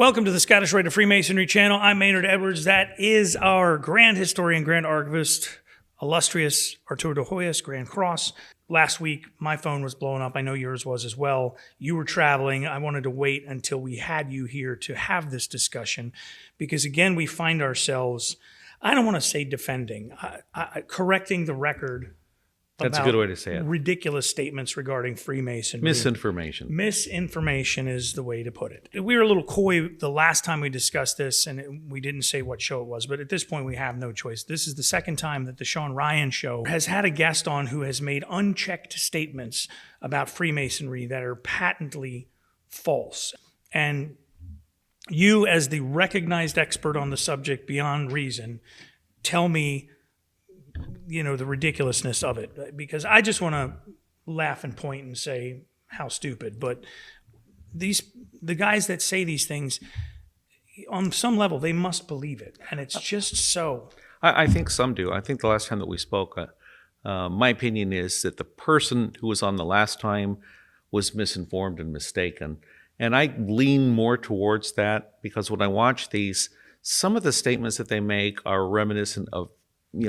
Welcome to the Scottish Rite of Freemasonry channel. I'm Maynard Edwards. That is our Grand Historian, Grand Archivist, illustrious Artur de Hoyos, Grand Cross. Last week, my phone was blowing up. I know yours was as well. You were traveling. I wanted to wait until we had you here to have this discussion because, again, we find ourselves, I don't want to say defending, correcting the record. That's a good way to say it. Ridiculous statements regarding Freemasonry. Misinformation. Misinformation is the way to put it. We were a little coy the last time we discussed this, and we didn't say what show it was, but at this point we have no choice. This is the second time that the Shawn Ryan show has had a guest on who has made unchecked statements about Freemasonry that are patently false. And you, as the recognized expert on the subject beyond reason, tell me the ridiculousness of it, because I just want to laugh and point and say how stupid. But the guys that say these things, on some level, they must believe it, and it's just so. I think some do. I think the last time that we spoke, my opinion is that the person who was on the last time was misinformed and mistaken, and I lean more towards that because when I watch these, some of the statements that they make are reminiscent of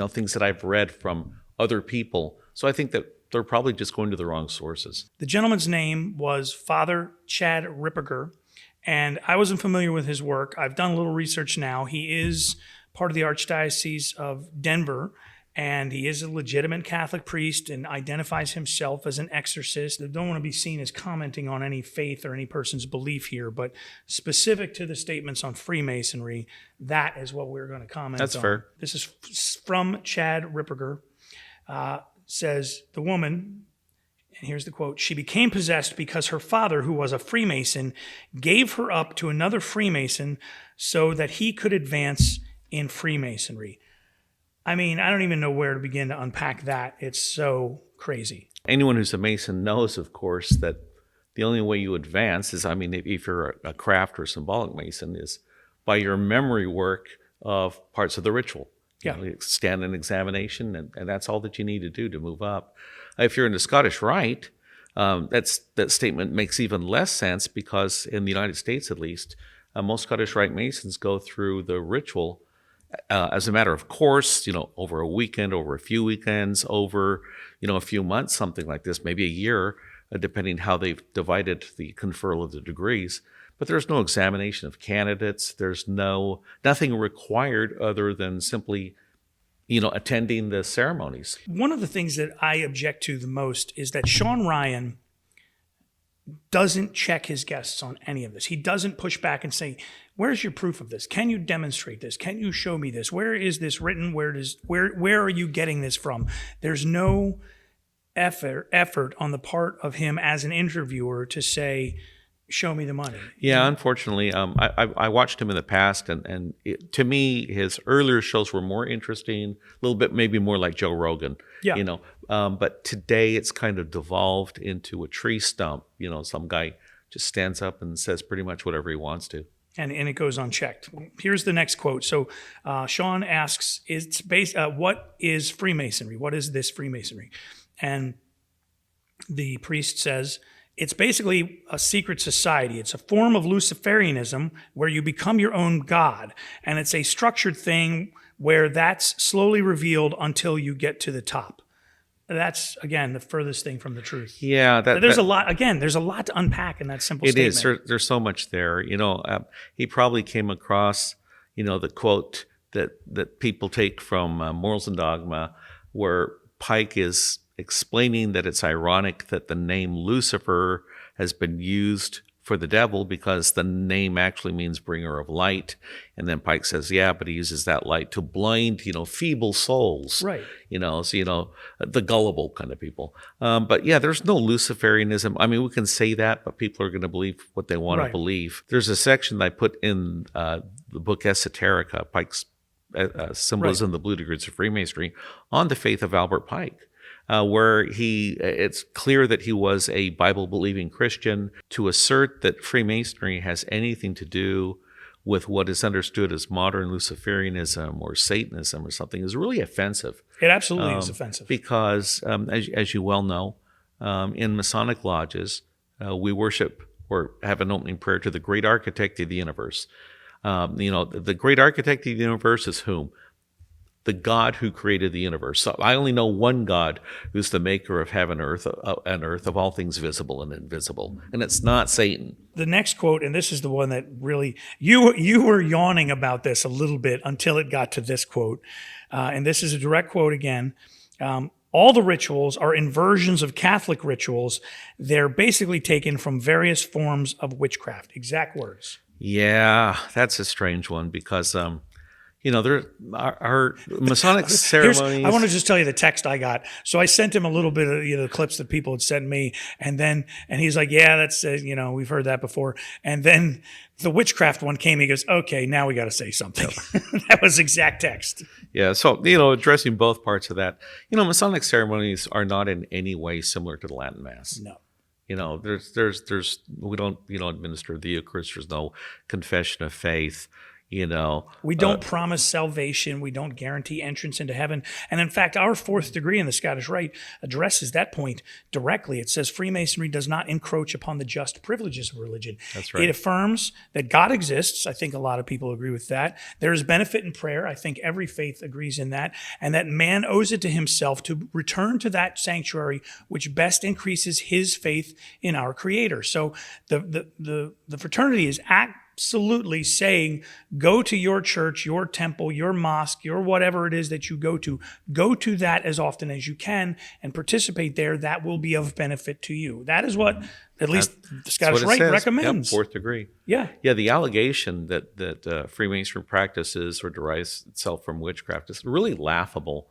things that I've read from other people. So I think that they're probably just going to the wrong sources. The gentleman's name was Father Chad Ripperger, and I wasn't familiar with his work. I've done a little research now. He is part of the Archdiocese of Denver, and he is a legitimate Catholic priest and identifies himself as an exorcist. I don't want to be seen as commenting on any faith or any person's belief here, but specific to the statements on Freemasonry, that is what we're going to comment on. That's fair. This is from Chad Ripperger. Says the woman, and here's the quote, "She became possessed because her father, who was a Freemason, gave her up to another Freemason so that he could advance in Freemasonry." I mean, I don't even know where to begin to unpack that. It's so crazy. Anyone who's a Mason knows, of course, that the only way you advance is, if you're a craft or symbolic Mason, is by your memory work of parts of the ritual. Yeah. You stand an examination, and that's all that you need to do to move up. If you're in the Scottish Rite, that statement makes even less sense because in the United States, at least, most Scottish Rite Masons go through the ritual as a matter of course, over a weekend, over a few weekends, over, a few months, something like this, maybe a year, depending how they've divided the conferral of the degrees. But there's no examination of candidates. There's nothing required other than simply, attending the ceremonies. One of the things that I object to the most is that Shawn Ryan doesn't check his guests on any of this. He doesn't push back and say, where's your proof of this? Can you demonstrate this? Can you show me this? Where is this written? Where are you getting this from? There's no effort on the part of him as an interviewer to say, show me the money. Yeah, unfortunately, I watched him in the past, and to me, his earlier shows were more interesting, a little bit maybe more like Joe Rogan. Yeah. But today it's kind of devolved into a tree stump. Some guy just stands up and says pretty much whatever he wants to. And it goes unchecked. Here's the next quote. So Shawn asks, what is Freemasonry? What is this Freemasonry? And the priest says, it's basically a secret society. It's a form of Luciferianism where you become your own god. And it's a structured thing where that's slowly revealed until you get to the top. That's, again, the furthest thing from the truth. Yeah. There's a lot to unpack in that simple statement. It is. There's so much there. He probably came across, the quote that people take from Morals and Dogma, where Pike is explaining that it's ironic that the name Lucifer has been used for the devil because the name actually means bringer of light. And then Pike says, yeah, but he uses that light to blind, feeble souls. Right. The gullible kind of people. But yeah, there's no Luciferianism. We can say that, but people are going to believe what they want to believe. There's a section that I put in the book Esoterica, Pike's Symbolism, the Blue Degrees of Freemasonry, on the faith of Albert Pike. Where it's clear that he was a Bible-believing Christian. To assert that Freemasonry has anything to do with what is understood as modern Luciferianism or Satanism or something is really offensive. It absolutely is offensive. Because, as you well know, in Masonic lodges, we worship or have an opening prayer to the great architect of the universe. The great architect of the universe is whom? The God who created the universe. So I only know one God who's the maker of heaven and earth, of all things visible and invisible. And it's not Satan. The next quote, and this is the one that really, you were yawning about this a little bit until it got to this quote. And this is a direct quote again. All the rituals are inversions of Catholic rituals. They're basically taken from various forms of witchcraft. Exact words. Yeah, that's a strange one because there are Masonic ceremonies. I want to just tell you the text I got. So I sent him a little bit of the clips that people had sent me, and he's like, "Yeah, that's we've heard that before." And then the witchcraft one came. He goes, "Okay, now we got to say something." That was exact text. Yeah, so addressing both parts of that. Masonic ceremonies are not in any way similar to the Latin Mass. No. There's we don't administer the Eucharist. There's no confession of faith. We don't promise salvation. We don't guarantee entrance into heaven. And in fact, our fourth degree in the Scottish Rite addresses that point directly. It says Freemasonry does not encroach upon the just privileges of religion. That's right. It affirms that God exists. I think a lot of people agree with that. There is benefit in prayer. I think every faith agrees in that. And that man owes it to himself to return to that sanctuary which best increases his faith in our Creator. So the fraternity is absolutely saying, go to your church, your temple, your mosque, your whatever it is that you go to that as often as you can and participate there. That will be of benefit to you. That is what at least the Scottish Rite recommends. Yep, fourth degree. Yeah. Yeah, the allegation that Freemasonry practices or derives itself from witchcraft is really laughable.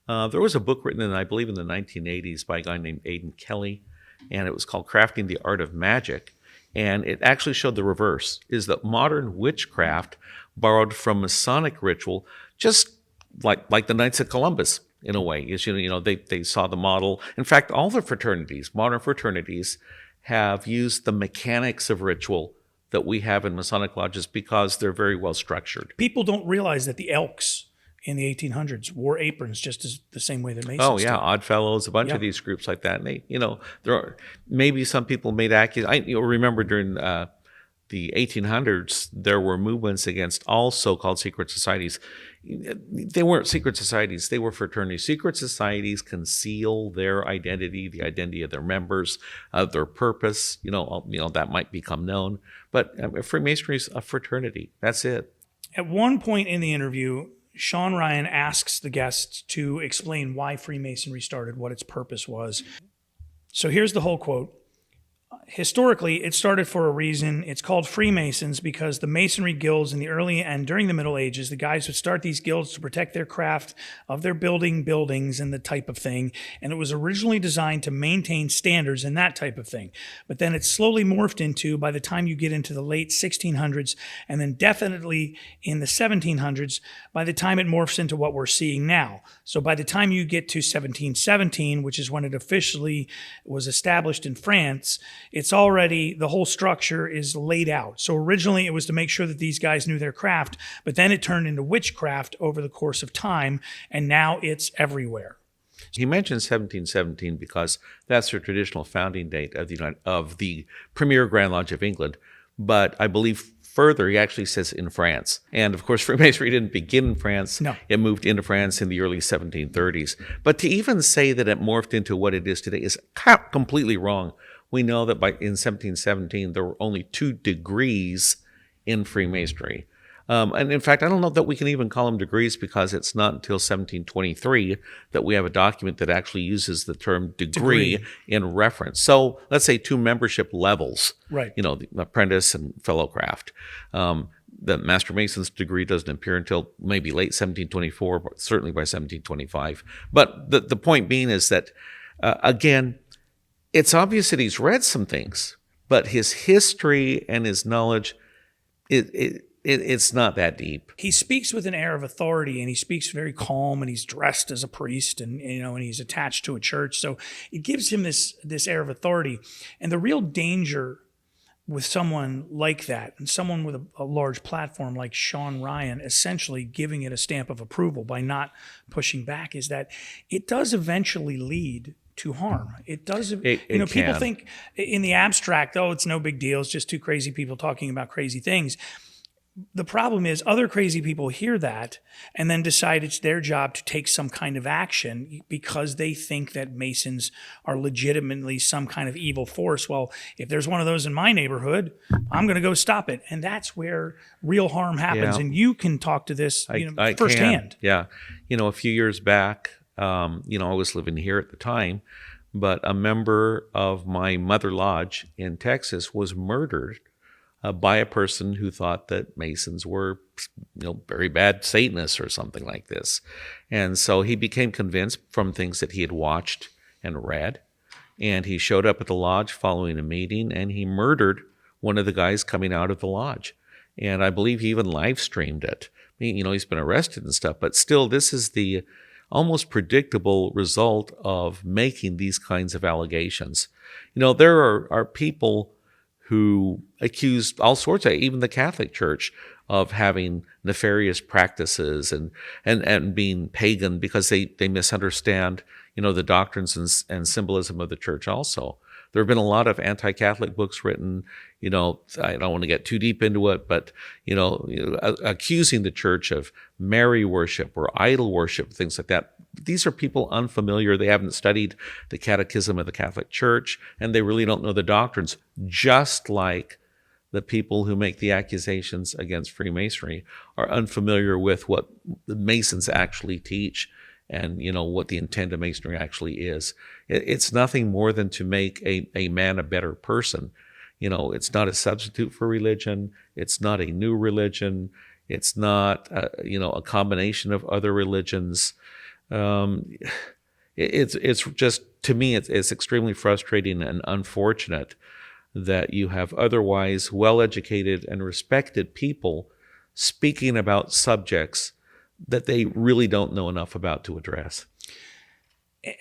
There was a book written I believe in the 1980s by a guy named Aidan Kelly, and it was called Crafting the Art of Magic. And it actually showed the reverse, is that modern witchcraft borrowed from Masonic ritual, just like the Knights of Columbus, in a way. They saw the model. In fact, all the fraternities, modern fraternities, have used the mechanics of ritual that we have in Masonic lodges because they're very well structured. People don't realize that the Elks in the 1800s wore aprons just as the same way that Masons Oh, yeah, did. Oddfellows, a bunch of these groups like that. And they, there are maybe some people made accusations. I remember during the 1800s, there were movements against all so-called secret societies. They weren't secret societies; they were fraternities. Secret societies conceal their identity, the identity of their members, their purpose. That might become known. But Freemasonry is a fraternity. That's it. At one point in the interview, Shawn Ryan asks the guests to explain why Freemasonry started, what its purpose was. So here's the whole quote. Historically, it started for a reason. It's called Freemasons because the Masonry guilds in the early and during the Middle Ages, the guys would start these guilds to protect their craft of their buildings and the type of thing. And it was originally designed to maintain standards and that type of thing. But then it slowly morphed into, by the time you get into the late 1600s, and then definitely in the 1700s, by the time it morphs into what we're seeing now. So by the time you get to 1717, which is when it officially was established in France, it's already, the whole structure is laid out. So originally it was to make sure that these guys knew their craft, but then it turned into witchcraft over the course of time, and now it's everywhere. He mentioned 1717 because that's the traditional founding date of the premier Grand Lodge of England, but I believe further, he actually says in France. And of course, Freemasonry didn't begin in France. No. It moved into France in the early 1730s. But to even say that it morphed into what it is today is completely wrong. We know that in 1717, there were only 2 degrees in Freemasonry. And in fact, I don't know that we can even call them degrees because it's not until 1723 that we have a document that actually uses the term degree in reference. So let's say 2 membership levels, Right. The apprentice and fellow craft. The Master Mason's degree doesn't appear until maybe late 1724, but certainly by 1725. But the point being is that, again, it's obvious that he's read some things, but his history and his knowledge, it's not that deep. He speaks with an air of authority, and he speaks very calm, and he's dressed as a priest, and and he's attached to a church. So it gives him this air of authority. And the real danger with someone like that, and someone with a large platform like Shawn Ryan, essentially giving it a stamp of approval by not pushing back, is that it does eventually lead to harm. It does. It People can. think in the abstract, oh, it's no big deal. It's just two crazy people talking about crazy things. The problem is other crazy people hear that and then decide it's their job to take some kind of action because they think that Masons are legitimately some kind of evil force. Well, if there's one of those in my neighborhood, I'm going to go stop it. And that's where real harm happens. Yeah. And you can talk to this I firsthand. can. Yeah. A few years back, I was living here at the time, but a member of my mother lodge in Texas was murdered by a person who thought that Masons were, very bad Satanists or something like this. And so he became convinced from things that he had watched and read. And he showed up at the lodge following a meeting, and he murdered one of the guys coming out of the lodge. And I believe he even live streamed it. He's been arrested and stuff, but still, this is the almost predictable result of making these kinds of allegations. There are people who accused all sorts of, even the Catholic Church, of having nefarious practices and being pagan because they misunderstand, the doctrines and symbolism of the church also. There have been a lot of anti-Catholic books written, I don't want to get too deep into it, but, accusing the church of Mary worship or idol worship, things like that. These are people unfamiliar. They haven't studied the catechism of the Catholic Church, and they really don't know the doctrines, just like the people who make the accusations against Freemasonry are unfamiliar with what the Masons actually teach and, what the intent of Masonry actually is. It's nothing more than to make a man a better person. It's not a substitute for religion. It's not a new religion. It's not, a combination of other religions. It's just, to me, it's extremely frustrating and unfortunate that you have otherwise well-educated and respected people speaking about subjects that they really don't know enough about to address.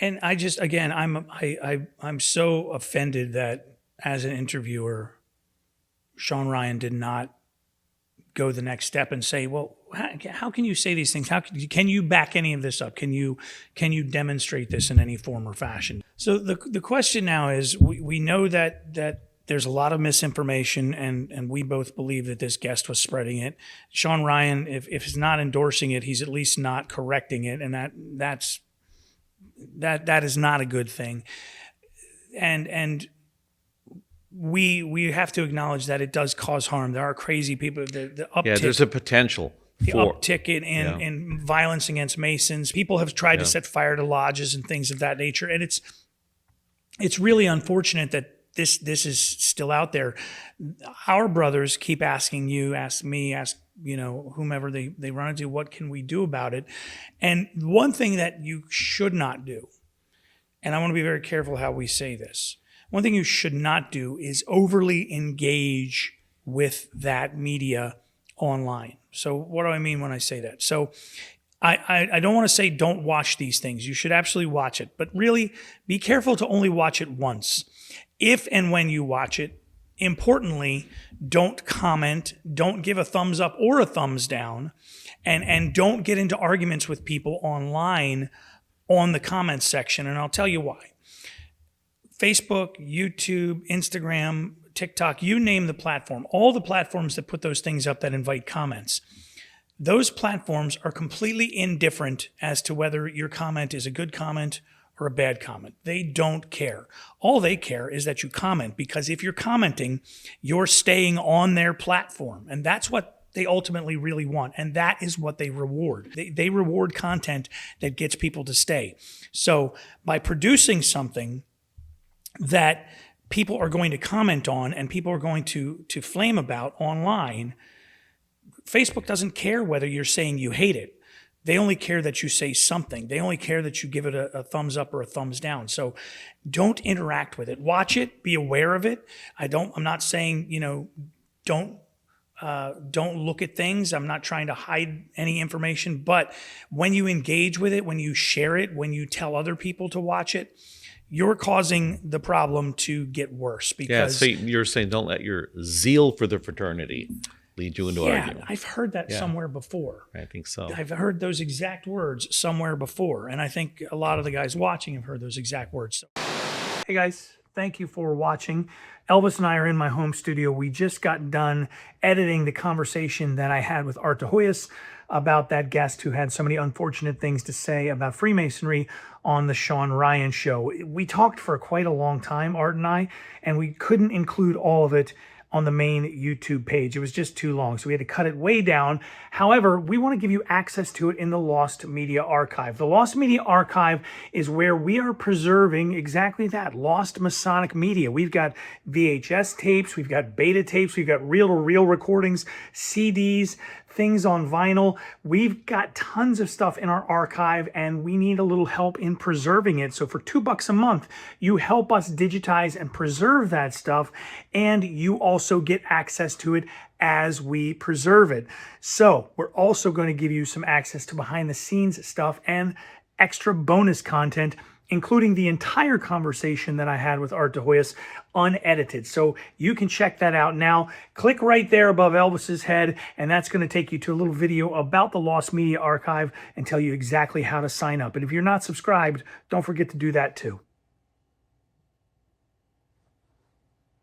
And I just, again, I'm so offended that as an interviewer, Shawn Ryan did not go the next step and say, well, how can you say these things? Can you back any of this up? Can you demonstrate this in any form or fashion? So the question now is, we know that there's a lot of misinformation, and we both believe that this guest was spreading it. Shawn Ryan, if he's not endorsing it, he's at least not correcting it, and that is not a good thing. And we have to acknowledge that it does cause harm. There are crazy people. The uptick, yeah, there's a potential. The uptick in violence against Masons. People have tried to set fire to lodges and things of that nature, and it's really unfortunate that this is still out there. Our brothers keep asking you, ask me, ask whomever they run into, what can we do about it? And one thing that you should not do, and I want to be very careful how we say this, one thing you should not do is overly engage with that media online. So what do I mean when I say that? So I don't want to say don't watch these things. You should absolutely watch it, but really be careful to only watch it once. If and when you watch it, importantly, don't comment, don't give a thumbs up or a thumbs down, and don't get into arguments with people online on the comments section. And I'll tell you why. Facebook, YouTube, Instagram, TikTok, you name the platform, all the platforms that put those things up that invite comments. Those platforms are completely indifferent as to whether your comment is a good comment or a bad comment. They don't care. All they care is that you comment, because if you're commenting, you're staying on their platform. And that's what they ultimately really want. And that is what they reward. They reward content that gets people to stay. So by producing something that people are going to comment on and people are going to flame about online, Facebook doesn't care whether you're saying you hate it. They only care that you say something. They only care that you give it a thumbs up or a thumbs down. So don't interact with it. Watch it. Be aware of it. I'm not saying, don't look at things. I'm not trying to hide any information. But when you engage with it, when you share it, when you tell other people to watch it, you're causing the problem to get worse. Because so you're saying don't let your zeal for the fraternity lead you into Yeah, arguing. I've heard that somewhere before. I think so. I've heard those exact words somewhere before, and I think a lot of the guys watching have heard those exact words. So. Hey guys, thank you for watching. Elvis and I are in my home studio. We just got done editing the conversation that I had with Art de Hoyos about that guest who had so many unfortunate things to say about Freemasonry on the Shawn Ryan show. We talked for quite a long time, Art and I, and we couldn't include all of it on the main YouTube page. It was just too long, so we had to cut it way down. However, we want to give you access to it in the Lost Media Archive. The Lost Media Archive is where we are preserving exactly that, lost Masonic media. We've got VHS tapes, we've got beta tapes, we've got reel-to-reel recordings, CDs, things on vinyl. We've got tons of stuff in our archive, and we need a little help in preserving it. So for $2 a month, you help us digitize and preserve that stuff, and you also get access to it as we preserve it. So we're also going to give you some access to behind the scenes stuff and extra bonus content, including the entire conversation that I had with Art de Hoyos unedited. So you can check that out now. Click right there above Elvis's head, and that's going to take you to a little video about the Lost Media Archive and tell you exactly how to sign up. And if you're not subscribed, don't forget to do that too.